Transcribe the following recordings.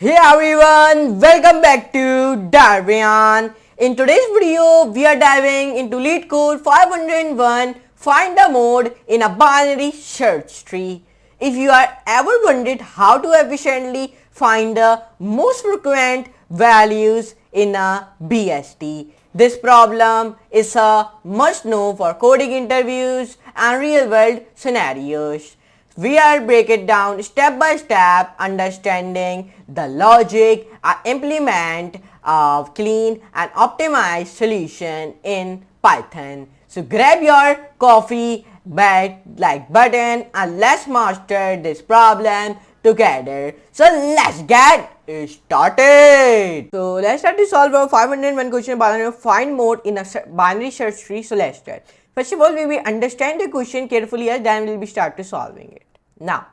Hey everyone, welcome back to Rayyan. In today's video, we are diving into LeetCode 501 Find the Mode in a binary search tree. If you are ever wondered how to efficiently find the most frequent values in a BST, this problem is a must know for coding interviews and real world scenarios. We are break it down step by step, understanding the logic and implement of clean and optimized solution in Python. So grab your coffee, like button and let's master this problem together. So let's get started. So let's start to solve our 501 question by find mode in a binary search tree. So let's start. First of all, we will understand the question carefully and then we will start to solving it. Now,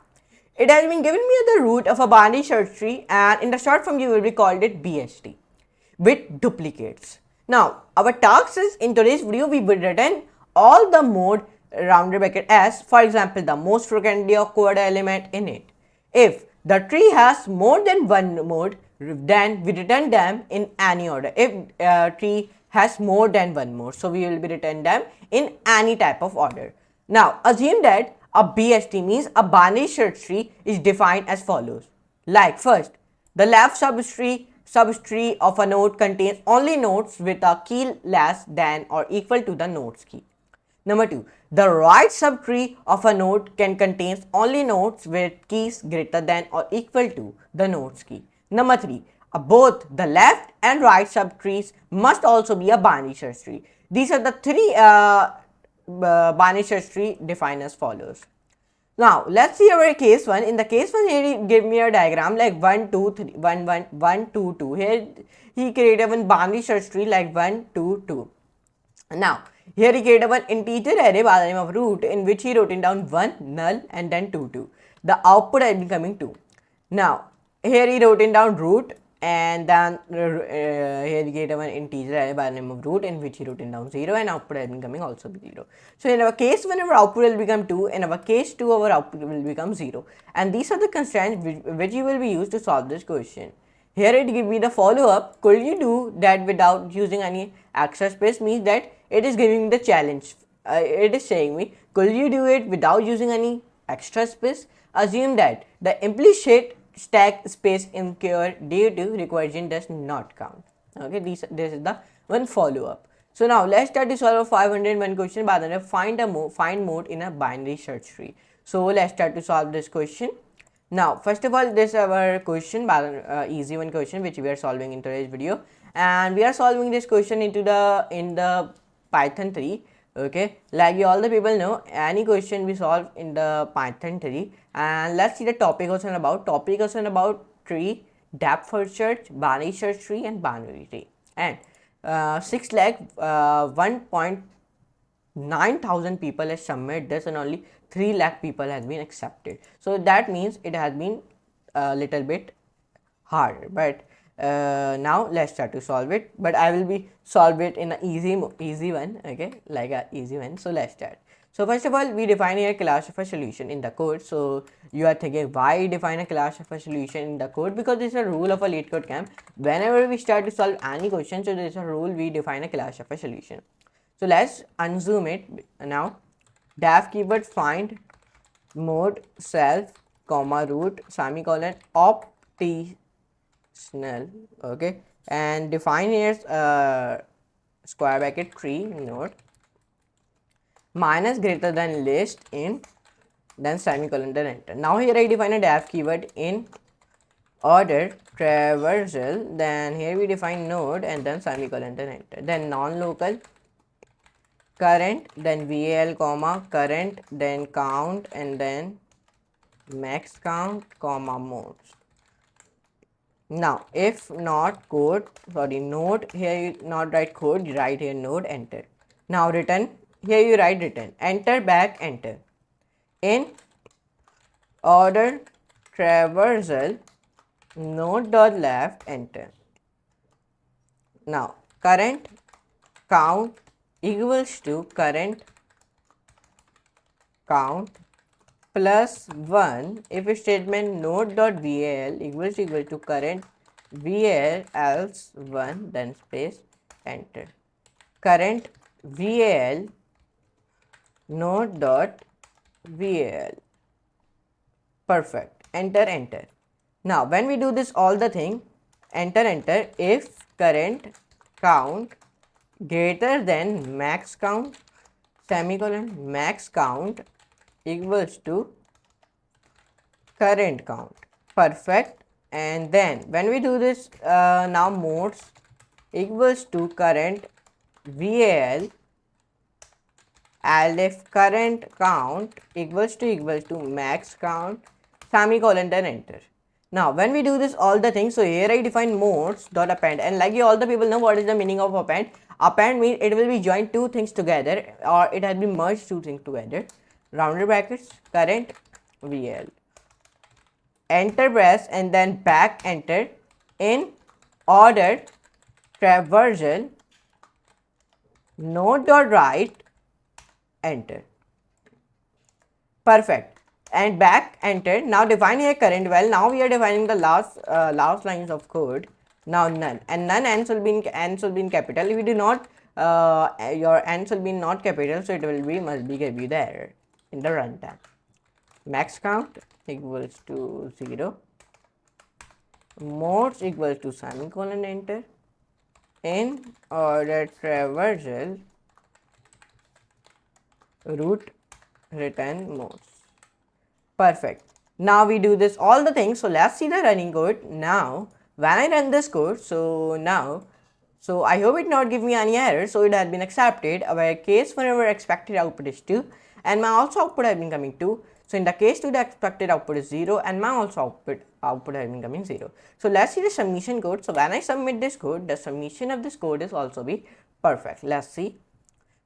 it has been given me the root of a binary search tree and in the short form you will be called it BST with duplicates. Now, our task is in today's video we will return all the mode rounded bracket s, for example, the most frequently occurred element in it. If the tree has more than one mode, then we return them in any order. If tree has more than one mode, so we will be return them in any type of order. Now, assume that a BST means a binary search tree is defined as follows. Like first, the left subtree of a node contains only nodes with a key less than or equal to the node's key. Number 2, the right subtree of a node can contain only nodes with keys greater than or equal to the node's key. Number 3, both the left and right subtrees must also be a binary search tree. These are the three binary search tree defined as follows. Now let's see our case 1. In the case 1, here he gave me a diagram like 1 2 3 1 1 1 2 2. Here he created one binary search tree like 1 2 2. Now here he created one integer array by the name of root in which he wrote in down 1 null and then 2 2. The output has been coming 2. Now here he wrote in down root and then here he created one integer array by the name of root in which he wrote in down 0 and output has been coming also be 0. So in our case 1 our output will become 2, in our case 2 our output will become 0, and these are the constraints which you will be used to solve this question. Here it give me the follow up. Could you do that without using any extra space? Means that it is giving the challenge. It is saying me, could you do it without using any extra space? Assume that the implicit stack space incurred due to recursion does not count. Okay, this is the one follow up. So now let's start to solve a 501 question by the name find mode in a binary search tree. So let's start to solve this question. Now first of all, this is our question, easy one question which we are solving in today's video, and we are solving this question in the Python 3. Okay, like you all the people know, any question we solve in the Python 3. And let's see the topic question about tree, depth first search, binary search tree and binary tree. And 1.9 thousand people has submitted this and only 3 lakh people has been accepted. So that means it has been a little bit hard, but now let's start to solve it, but I will be solve it in an easy one. Okay, like a easy one. So let's start. So first of all, we define a class of a solution in the code. So you are thinking why define a class of a solution in the code? Because it's a rule of a LeetCode camp. Whenever we start to solve any question, so there is a rule, we define a class of a solution. So let's unzoom it now. Def keyword find mode self comma root semicolon opti snell. Okay, and define here square bracket tree node minus greater than list in then semicolon then enter. Now here I define a def keyword in order traversal, then here we define node and then semicolon then enter, then non-local current then val comma current then count and then max count comma modes. Now if not code node, here you not write code, you write here node enter. Now return, here you write return, enter back enter, in order traversal node dot left enter. Now current count equals to current count plus 1 if statement node.val equal to current val else 1 then space enter. Current val node.val. Perfect. Enter. Now when we do this all the thing, enter if current count greater than max count semicolon max count equals to current count. Perfect. And then when we do this now modes equals to current val and if current count equals to max count semicolon then enter. Now when we do this all the things, so here I define modes dot append, and like you all the people know what is the meaning of append. Append means it will be joined two things together or it has been merged two things together. Rounded brackets current val, enter press and then back enter in order traversal node dot write enter. Perfect. And back enter. Now define here current val. Now we are defining the last lines of code. Now none, and none ends will be in capital. If you do not your ends will be not capital, so it will be must be give you the error in the runtime. Max count equals to 0, modes equals to semicolon enter in order traversal root return modes. Perfect. Now we do this all the things. So let's see the running code. Now when I run this code, so I hope it not give me any error. So it has been accepted. Our case whenever expected output is 2 and my also output has been coming 2. So in the case 2 the expected output is 0 and my also output has been coming 0. So let's see the submission code. So when I submit this code, the submission of this code is also be perfect. Let's see.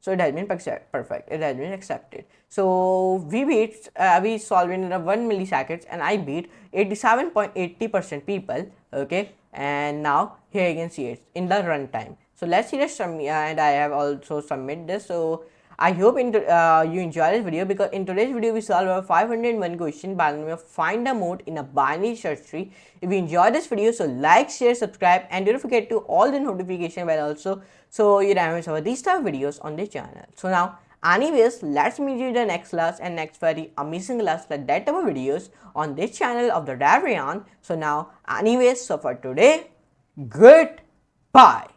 So it has been perfect. It has been accepted. So we solved in 1 milliseconds and I beat 87.80% people. Okay, and now here you can see it in the runtime. So let's see this and I have also submit this. So I hope you enjoy this video, because in today's video we solve a 501 question by find a mode in a binary search tree. If you enjoy this video, so like, share, subscribe and don't forget to all the notification bell also, so you don't miss our these type of videos on this channel. So now anyways, let's meet you in the next class and next very amazing class like that type of videos on this channel of the Rayyan. So now anyways, so for today, goodbye.